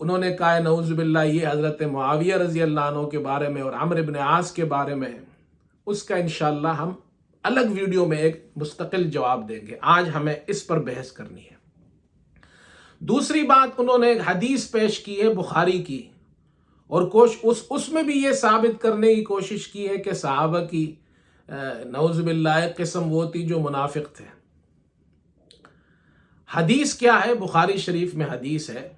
انہوں نے کہا نعوذ باللہ یہ حضرت معاویہ رضی اللہ عنہ کے بارے میں اور عمرو بن عاص کے بارے میں ہے، اس کا انشاءاللہ ہم الگ ویڈیو میں ایک مستقل جواب دیں گے، آج ہمیں اس پر بحث کرنی ہے۔ دوسری بات، انہوں نے ایک حدیث پیش کی ہے بخاری کی، اور اس میں بھی یہ ثابت کرنے کی کوشش کی ہے کہ صحابہ کی نعوذ باللہ ایک قسم وہ تھی جو منافق تھے۔ حدیث کیا ہے؟ بخاری شریف میں حدیث ہے،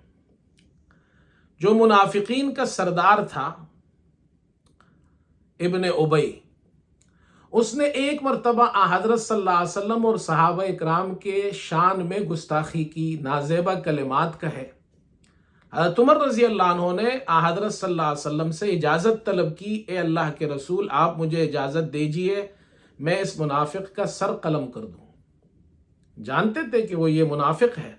جو منافقین کا سردار تھا ابن ابی، اس نے ایک مرتبہ حضرت صلی اللہ علیہ وسلم اور صحابہ اکرام کے شان میں گستاخی کی، نازیبہ کلمات کہے۔ حضرت عمر رضی اللہ عنہ نے حضرت صلی اللہ علیہ وسلم سے اجازت طلب کی، اے اللہ کے رسول آپ مجھے اجازت دیجئے میں اس منافق کا سر قلم کر دوں۔ جانتے تھے کہ وہ یہ منافق ہے۔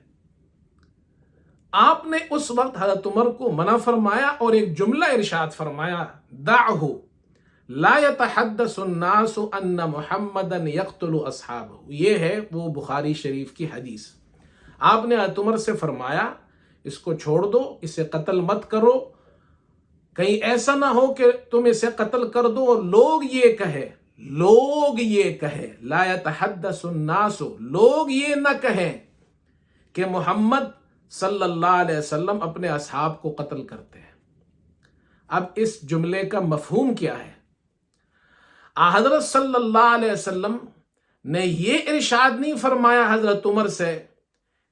آپ نے اس وقت حضرت عمر کو منع فرمایا اور ایک جملہ ارشاد فرمایا، دعہ لا يتحدث الناس ان محمدا يقتل اصحابہ۔ یہ ہے وہ بخاری شریف کی حدیث۔ آپ نے حضرت عمر سے فرمایا اس کو چھوڑ دو، اسے قتل مت کرو، کہیں ایسا نہ ہو کہ تم اسے قتل کر دو اور لوگ یہ کہے لا يتحدث الناس، لوگ یہ نہ کہیں کہ محمد صلی اللہ علیہ وسلم اپنے اصحاب کو قتل کرتے ہیں۔ اب اس جملے کا مفہوم کیا ہے؟ حضرت صلی اللہ علیہ وسلم نے یہ ارشاد نہیں فرمایا حضرت عمر سے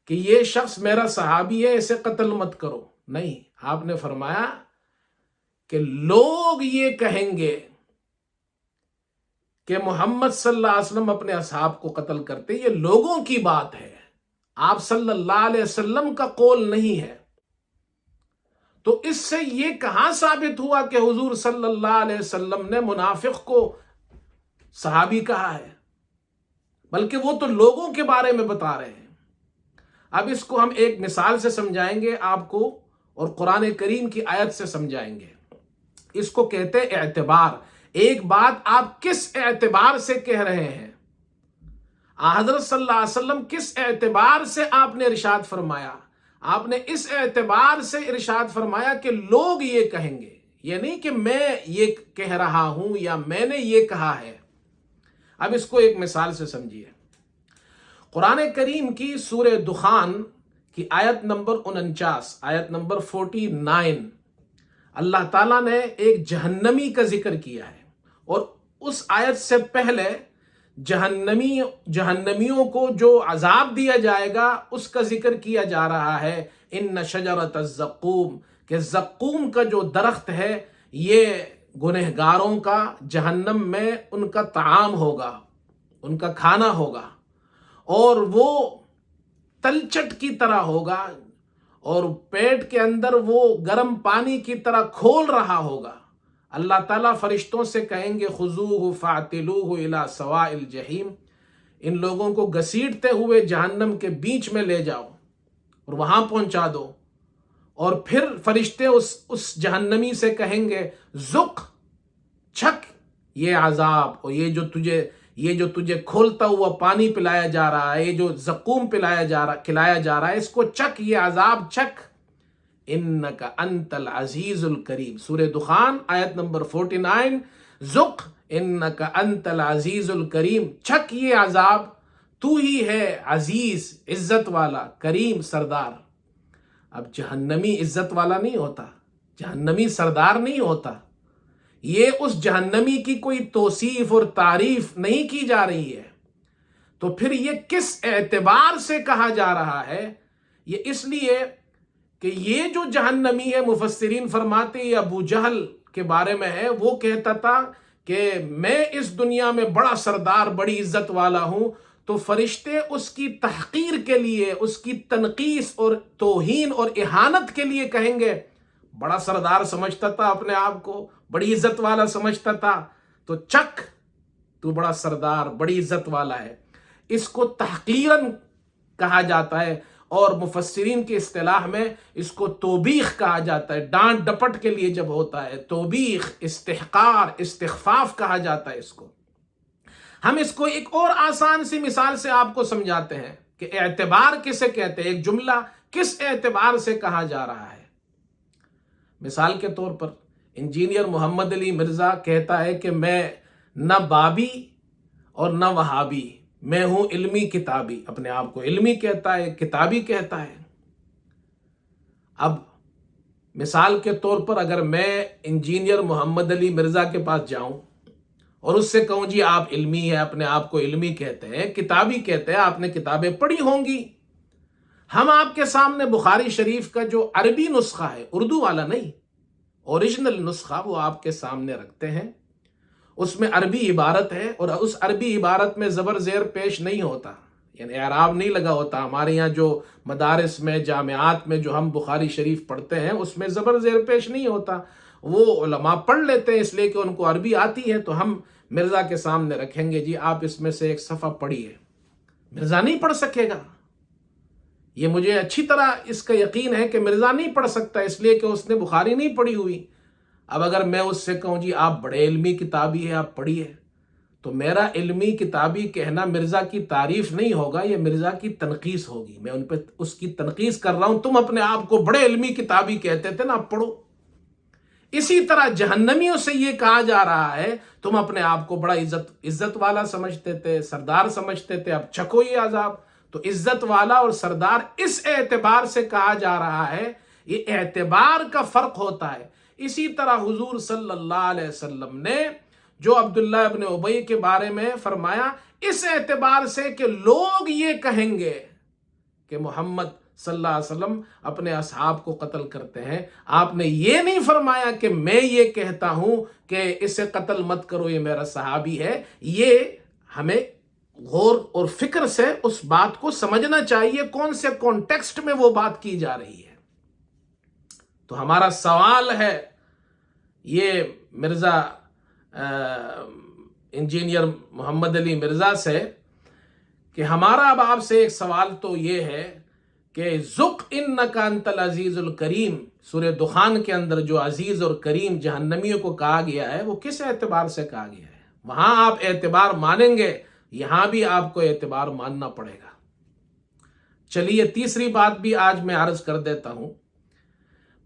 کہ یہ شخص میرا صحابی ہے اسے قتل مت کرو، نہیں، آپ نے فرمایا کہ لوگ یہ کہیں گے کہ محمد صلی اللہ علیہ وسلم اپنے اصحاب کو قتل کرتے، یہ لوگوں کی بات ہے، آپ صلی اللہ علیہ وسلم کا قول نہیں ہے۔ تو اس سے یہ کہاں ثابت ہوا کہ حضور صلی اللہ علیہ وسلم نے منافق کو صحابی کہا ہے؟ بلکہ وہ تو لوگوں کے بارے میں بتا رہے ہیں۔ اب اس کو ہم ایک مثال سے سمجھائیں گے آپ کو، اور قرآن کریم کی آیت سے سمجھائیں گے۔ اس کو کہتے ہیں اعتبار۔ ایک بات آپ کس اعتبار سے کہہ رہے ہیں؟ حضرت صلی اللہ علیہ وسلم کس اعتبار سے آپ نے ارشاد فرمایا؟ آپ نے اس اعتبار سے ارشاد فرمایا کہ لوگ یہ کہیں گے، یہ نہیں کہ میں یہ کہہ رہا ہوں یا میں نے یہ کہا ہے۔ اب اس کو ایک مثال سے سمجھیے۔ قرآن کریم کی سورہ دخان کی آیت نمبر 49، آیت نمبر 49، اللہ تعالیٰ نے ایک جہنمی کا ذکر کیا ہے، اور اس آیت سے پہلے جہنمیوں کو جو عذاب دیا جائے گا اس کا ذکر کیا جا رہا ہے، ان شجرۃ الزقوم، کہ زقوم کا جو درخت ہے یہ گنہگاروں کا جہنم میں ان کا طعام ہوگا، ان کا کھانا ہوگا، اور وہ تلچٹ کی طرح ہوگا، اور پیٹ کے اندر وہ گرم پانی کی طرح کھول رہا ہوگا۔ اللہ تعالیٰ فرشتوں سے کہیں گے خذوہ فاعتلوہ الی سواء الجحیم، ان لوگوں کو گھسیٹتے ہوئے جہنم کے بیچ میں لے جاؤ اور وہاں پہنچا دو۔ اور پھر فرشتے اس جہنمی سے کہیں گے ذق، چھک یہ عذاب، اور یہ جو تجھے کھولتا ہوا پانی پلایا جا رہا ہے، یہ جو زقوم کھلایا جا رہا ہے، اس کو چک، یہ عذاب چک۔ انک انت العزیز الکریم، سورہ دخان آیت نمبر 49، ذق انک انت العزیز الکریم، چک یہ عذاب، تو ہی ہے عزیز عزت والا، کریم سردار۔ اب جہنمی عزت والا نہیں ہوتا، جہنمی سردار نہیں ہوتا، یہ اس جہنمی کی کوئی توصیف اور تعریف نہیں کی جا رہی ہے۔ تو پھر یہ کس اعتبار سے کہا جا رہا ہے؟ یہ اس لیے کہ یہ جو جہنمی ہے، مفسرین فرماتے ہیں ابو جہل کے بارے میں ہے، وہ کہتا تھا کہ میں اس دنیا میں بڑا سردار، بڑی عزت والا ہوں، تو فرشتے اس کی تحقیر کے لیے، اس کی تنقیص اور توہین اور اہانت کے لیے کہیں گے، بڑا سردار سمجھتا تھا اپنے آپ کو، بڑی عزت والا سمجھتا تھا، تو چک تو بڑا سردار، بڑی عزت والا ہے۔ اس کو تحقیراً کہا جاتا ہے، اور مفسرین کی اصطلاح میں اس کو توبیخ کہا جاتا ہے، ڈانٹ ڈپٹ کے لیے جب ہوتا ہے، توبیخ، استحقار، استخفاف کہا جاتا ہے اس کو۔ ہم اس کو ایک اور آسان سی مثال سے آپ کو سمجھاتے ہیں کہ اعتبار کسے کہتے ہیں، ایک جملہ کس اعتبار سے کہا جا رہا ہے۔ مثال کے طور پر انجینئر محمد علی مرزا کہتا ہے کہ میں نہ بابی اور نہ وہابی، میں ہوں علمی کتابی، اپنے آپ کو علمی کہتا ہے، کتابی کہتا ہے۔ اب مثال کے طور پر اگر میں انجینئر محمد علی مرزا کے پاس جاؤں اور اس سے کہوں جی آپ علمی ہے، اپنے آپ کو علمی کہتے ہیں، کتابی کہتے ہیں، آپ نے کتابیں پڑھی ہوں گی، ہم آپ کے سامنے بخاری شریف کا جو عربی نسخہ ہے، اردو والا نہیں، اوریجنل نسخہ وہ آپ کے سامنے رکھتے ہیں، اس میں عربی عبارت ہے اور اس عربی عبارت میں زبر زیر پیش نہیں ہوتا، یعنی اعراب نہیں لگا ہوتا۔ ہمارے یہاں جو مدارس میں، جامعات میں جو ہم بخاری شریف پڑھتے ہیں اس میں زبر زیر پیش نہیں ہوتا، وہ علماء پڑھ لیتے ہیں اس لیے کہ ان کو عربی آتی ہے، تو ہم مرزا کے سامنے رکھیں گے جی آپ اس میں سے ایک صفحہ پڑھیے، مرزا نہیں پڑھ سکے گا۔ یہ مجھے اچھی طرح اس کا یقین ہے کہ مرزا نہیں پڑھ سکتا، اس لیے کہ اس نے بخاری نہیں پڑھی ہوئی۔ اب اگر میں اس سے کہوں جی آپ بڑے علمی کتابی ہیں، آپ پڑھیے، تو میرا علمی کتابی کہنا مرزا کی تعریف نہیں ہوگا، یہ مرزا کی تنقیص ہوگی، میں ان پہ اس کی تنقیص کر رہا ہوں۔ تم اپنے آپ کو بڑے علمی کتابی کہتے تھے نا، آپ پڑھو۔ اسی طرح جہنمیوں سے یہ کہا جا رہا ہے تم اپنے آپ کو بڑا عزت والا سمجھتے تھے، سردار سمجھتے تھے، اب چکھو یہ عذاب۔ تو عزت والا اور سردار اس اعتبار سے کہا جا رہا ہے، یہ اعتبار کا فرق ہوتا ہے۔ اسی طرح حضور صلی اللہ علیہ وسلم نے جو عبداللہ ابن ابی کے بارے میں فرمایا، اس اعتبار سے کہ لوگ یہ کہیں گے کہ محمد صلی اللہ علیہ وسلم اپنے اصحاب کو قتل کرتے ہیں، آپ نے یہ نہیں فرمایا کہ میں یہ کہتا ہوں کہ اسے قتل مت کرو، یہ میرا صحابی ہے۔ یہ ہمیں غور اور فکر سے اس بات کو سمجھنا چاہیے کون سے کانٹیکسٹ میں وہ بات کی جا رہی ہے۔ تو ہمارا سوال ہے یہ مرزا انجینئر محمد علی مرزا سے کہ ہمارا اب آپ سے ایک سوال تو یہ ہے کہ ذق انک انت العزیز الکریم، سورہ دخان کے اندر جو عزیز اور کریم جہنمیوں کو کہا گیا ہے وہ کس اعتبار سے کہا گیا ہے؟ وہاں آپ اعتبار مانیں گے، یہاں بھی آپ کو اعتبار ماننا پڑے گا۔ چلیے تیسری بات بھی آج میں عرض کر دیتا ہوں۔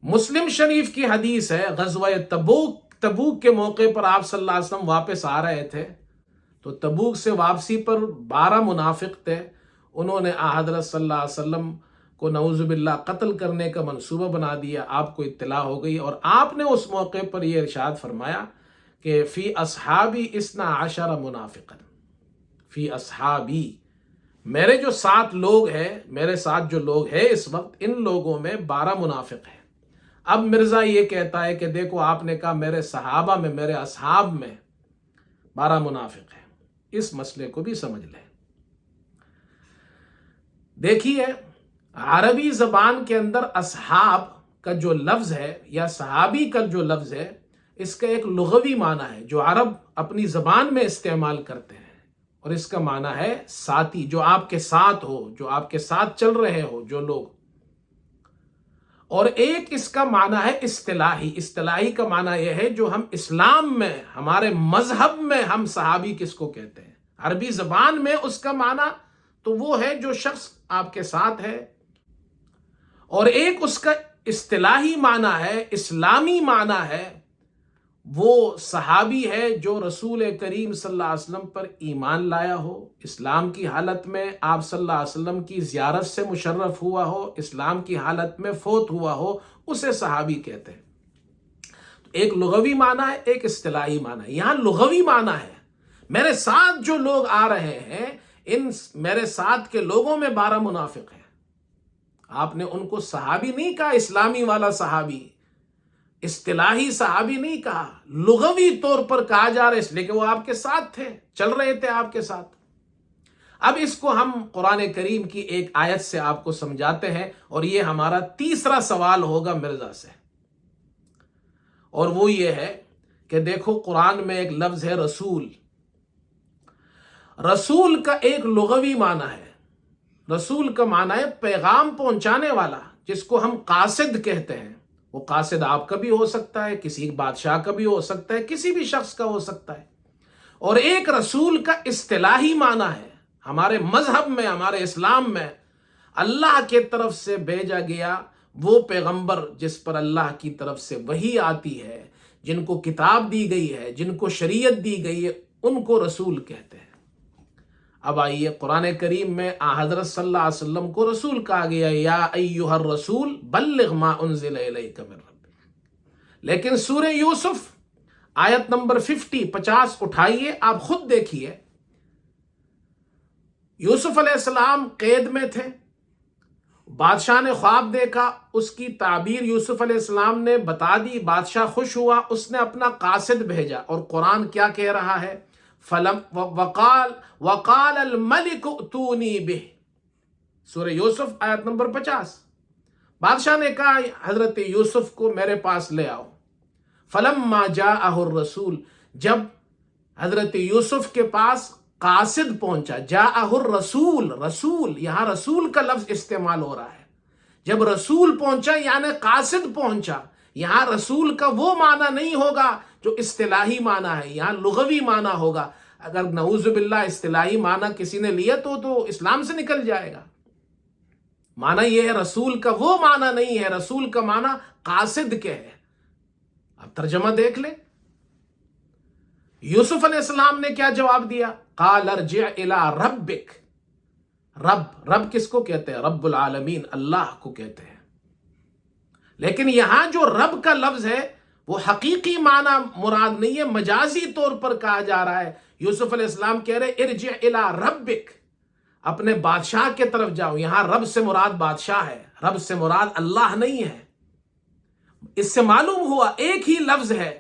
مسلم شریف کی حدیث ہے، غزوہ تبوک کے موقع پر آپ صلی اللہ علیہ وسلم واپس آ رہے تھے، تو تبوک سے واپسی پر 12 منافق تھے، انہوں نے حضرت صلی اللہ علیہ وسلم کو نعوذ باللہ قتل کرنے کا منصوبہ بنا دیا۔ آپ کو اطلاع ہو گئی اور آپ نے اس موقع پر یہ ارشاد فرمایا کہ فی اصحابی 12 منافقا، فی اصحابی، میرے جو 7 لوگ ہیں، میرے ساتھ جو لوگ ہیں اس وقت، ان لوگوں میں 12 منافق ہیں۔ اب مرزا یہ کہتا ہے کہ دیکھو آپ نے کہا میرے صحابہ میں، میرے اصحاب میں 12 منافق ہیں، اس مسئلے کو بھی سمجھ لیں۔ دیکھیے عربی زبان کے اندر اصحاب کا جو لفظ ہے یا صحابی کا جو لفظ ہے، اس کا ایک لغوی معنی ہے جو عرب اپنی زبان میں استعمال کرتے ہیں، اور اس کا معنی ہے ساتھی، جو آپ کے ساتھ ہو، جو آپ کے ساتھ چل رہے ہو جو لوگ۔ اور ایک اس کا معنی ہے اصطلاحی، اصطلاحی کا معنی یہ ہے جو ہم اسلام میں، ہمارے مذہب میں ہم صحابی کس کو کہتے ہیں۔ عربی زبان میں اس کا معنی تو وہ ہے جو شخص آپ کے ساتھ ہے، اور ایک اس کا اصطلاحی معنی ہے، اسلامی معنی ہے، وہ صحابی ہے جو رسول کریم صلی اللہ علیہ وسلم پر ایمان لایا ہو، اسلام کی حالت میں آپ صلی اللہ علیہ وسلم کی زیارت سے مشرف ہوا ہو، اسلام کی حالت میں فوت ہوا ہو، اسے صحابی کہتے ہیں۔ تو ایک لغوی معنی ہے، ایک اصطلاحی معنی ہے۔ یہاں لغوی معنی ہے میرے ساتھ جو لوگ آ رہے ہیں، ان میرے ساتھ کے لوگوں میں 12 منافق ہیں۔ آپ نے ان کو صحابی نہیں کہا، اسلامی والا صحابی، اصطلاحی صحابی نہیں کہا، لغوی طور پر کہا جا رہا ہے، اس لیے کہ وہ آپ کے ساتھ تھے، چل رہے تھے آپ کے ساتھ۔ اب اس کو ہم قرآن کریم کی ایک آیت سے آپ کو سمجھاتے ہیں، اور یہ ہمارا تیسرا سوال ہوگا مرزا سے، اور وہ یہ ہے کہ دیکھو قرآن میں ایک لفظ ہے رسول۔ رسول کا ایک لغوی معنی ہے، رسول کا معنی ہے پیغام پہنچانے والا، جس کو ہم قاصد کہتے ہیں۔ وہ قاصد آپ کا بھی ہو سکتا ہے، کسی بادشاہ کا بھی ہو سکتا ہے، کسی بھی شخص کا ہو سکتا ہے۔ اور ایک رسول کا اصطلاحی معنی ہے، ہمارے مذہب میں، ہمارے اسلام میں اللہ کے طرف سے بھیجا گیا وہ پیغمبر جس پر اللہ کی طرف سے وحی آتی ہے، جن کو کتاب دی گئی ہے، جن کو شریعت دی گئی ہے، ان کو رسول کہتے ہیں۔ اب آئیے قرآن کریم میں حضرت صلی اللہ علیہ وسلم کو رسول کہا گیا، یا ایھا الرسول بلغ ما انزل الیک من ربک۔ لیکن سورہ یوسف آیت نمبر 50 اٹھائیے، آپ خود دیکھیے، یوسف علیہ السلام قید میں تھے، بادشاہ نے خواب دیکھا، اس کی تعبیر یوسف علیہ السلام نے بتا دی، بادشاہ خوش ہوا، اس نے اپنا قاصد بھیجا، اور قرآن کیا کہہ رہا ہے؟ وقال الملک ائتونی بہ، سورہ یوسف آیت نمبر 50۔ بادشاہ نے کہا حضرت یوسف کو میرے پاس لے آؤ۔ فلما جاءہ الرسول، جب حضرت یوسف کے پاس قاصد پہنچا، جاءہ الرسول، رسول، یہاں رسول کا لفظ استعمال ہو رہا ہے، جب رسول پہنچا یعنی قاصد پہنچا۔ یہاں رسول کا وہ معنی نہیں ہوگا جو اصطلاحی معنی ہے، یہاں لغوی معنی ہوگا۔ اگر نعوذ باللہ اصطلاحی معنی کسی نے لیا تو اسلام سے نکل جائے گا۔ معنی یہ ہے، رسول کا وہ معنی نہیں ہے، رسول کا معنی قاصد کے ہے۔ اب ترجمہ دیکھ لیں، یوسف علیہ السلام نے کیا جواب دیا؟ قال ارجع الی ربک۔ رب کس کو کہتے ہیں؟ رب العالمین، اللہ کو کہتے ہیں۔ لیکن یہاں جو رب کا لفظ ہے وہ حقیقی معنی مراد نہیں ہے، مجازی طور پر کہا جا رہا ہے۔ یوسف علیہ السلام کہہ رہے ارجع الی ربک، اپنے بادشاہ کے طرف جاؤ۔ یہاں رب سے مراد بادشاہ ہے، رب سے مراد اللہ نہیں ہے۔ اس سے معلوم ہوا ایک ہی لفظ ہے،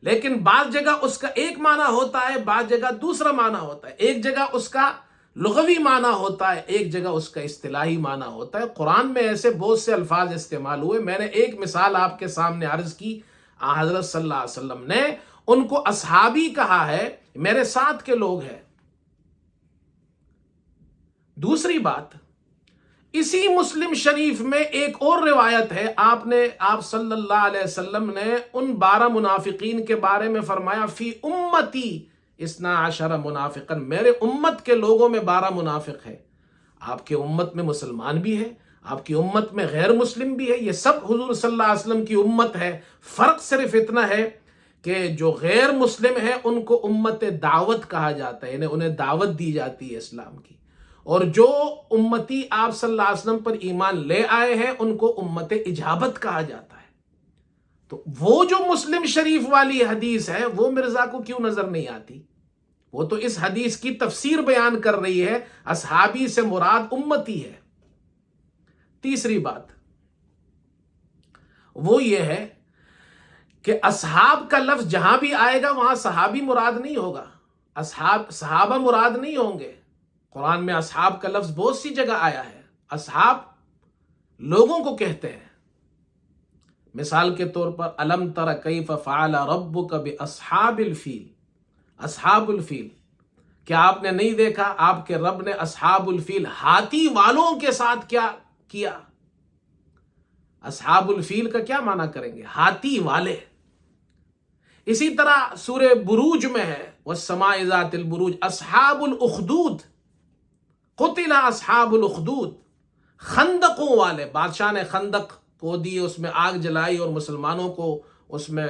لیکن بعض جگہ اس کا ایک معنی ہوتا ہے، بعض جگہ دوسرا معنی ہوتا ہے۔ ایک جگہ اس کا لغوی معنی ہوتا ہے، ایک جگہ اس کا اصطلاحی معنی ہوتا ہے۔ قرآن میں ایسے بہت سے الفاظ استعمال ہوئے۔ میں نے ایک مثال آپ کے سامنے عرض کی، حضرت صلی اللہ علیہ وسلم نے ان کو اصحابی کہا ہے، میرے ساتھ کے لوگ ہیں۔ دوسری بات، اسی مسلم شریف میں ایک اور روایت ہے، آپ صلی اللہ علیہ وسلم نے ان 12 منافقین کے بارے میں فرمایا، فی امتی 12 منافقا، میرے امت کے لوگوں میں 12 منافق ہے۔ آپ کے امت میں مسلمان بھی ہے، آپ کی امت میں غیر مسلم بھی ہے، یہ سب حضور صلی اللہ علیہ وسلم کی امت ہے۔ فرق صرف اتنا ہے کہ جو غیر مسلم ہے ان کو امت دعوت کہا جاتا ہے، یعنی انہیں دعوت دی جاتی ہے اسلام کی، اور جو امتی آپ صلی اللہ علیہ وسلم پر ایمان لے آئے ہیں ان کو امت اجابت کہا جاتا ہے۔ تو وہ جو مسلم شریف والی حدیث ہے وہ مرزا کو کیوں نظر نہیں آتی؟ وہ تو اس حدیث کی تفسیر بیان کر رہی ہے، اصحابی سے مراد امتی ہے۔ تیسری بات وہ یہ ہے کہ اصحاب کا لفظ جہاں بھی آئے گا وہاں صحابی مراد نہیں ہوگا، صحابہ مراد نہیں ہوں گے۔ قرآن میں اصحاب کا لفظ بہت سی جگہ آیا ہے، اصحاب لوگوں کو کہتے ہیں۔ مثال کے طور پر الم تر کیف فعل ربک باصحاب الفیل، اصحاب الفیل، کیا آپ نے نہیں دیکھا آپ کے رب نے اصحاب الفیل، ہاتھی والوں کے ساتھ کیا کیا؟ اصحاب الفیل کا کیا معنی کریں گے؟ ہاتھی والے۔ اسی طرح سورہ بروج میں ہے، والسماء ذات البروج، اصحاب الاخدود، قتل اصحاب الاخدود، خندقوں والے۔ بادشاہ نے خندق کو دی، اس میں آگ جلائی اور مسلمانوں کو اس میں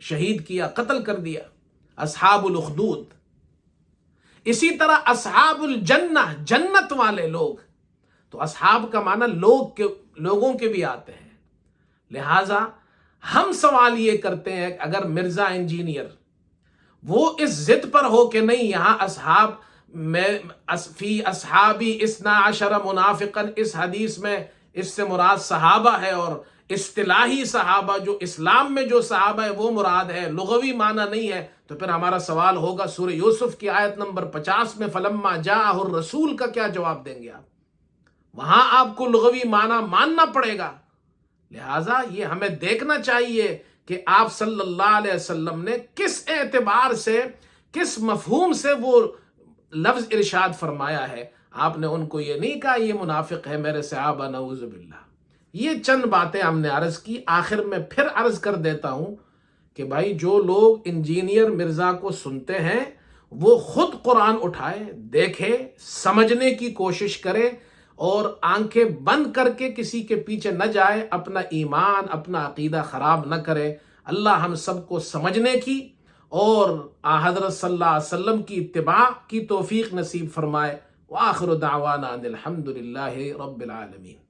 شہید کیا، قتل کر دیا، اصحاب الاخدود۔ اسی طرح اصحاب الجنہ، جنت والے لوگ۔ تو اصحاب کا معنی لوگوں کے بھی آتے ہیں۔ لہٰذا ہم سوال یہ کرتے ہیں، اگر مرزا انجینئر وہ اس ضد پر ہو کہ نہیں یہاں اصحاب میں فی اصحابی 12 منافقا، اس حدیث میں اس سے مراد صحابہ ہے، اور اصطلاحی صحابہ جو اسلام میں جو صحابہ ہے وہ مراد ہے، لغوی معنی نہیں ہے، تو پھر ہمارا سوال ہوگا سورہ یوسف کی آیت نمبر 50 میں فلما جاءہ الرسول کا کیا جواب دیں گے آپ؟ وہاں آپ کو لغوی معنی ماننا پڑے گا۔ لہٰذا یہ ہمیں دیکھنا چاہیے کہ آپ صلی اللہ علیہ وسلم نے کس اعتبار سے، کس مفہوم سے وہ لفظ ارشاد فرمایا ہے۔ آپ نے ان کو یہ نہیں کہا یہ منافق ہے میرے صحابہ، نعوذ باللہ۔ یہ چند باتیں ہم نے عرض کی۔ آخر میں پھر عرض کر دیتا ہوں کہ بھائی جو لوگ انجینئر مرزا کو سنتے ہیں وہ خود قرآن اٹھائے، دیکھے، سمجھنے کی کوشش کرے، اور آنکھیں بند کر کے کسی کے پیچھے نہ جائے، اپنا ایمان اپنا عقیدہ خراب نہ کرے۔ اللہ ہم سب کو سمجھنے کی اور حضرت صلی اللہ علیہ وسلم کی اتباع کی توفیق نصیب فرمائے۔ وآخر دعوانا ان الحمد للہ رب العالمین۔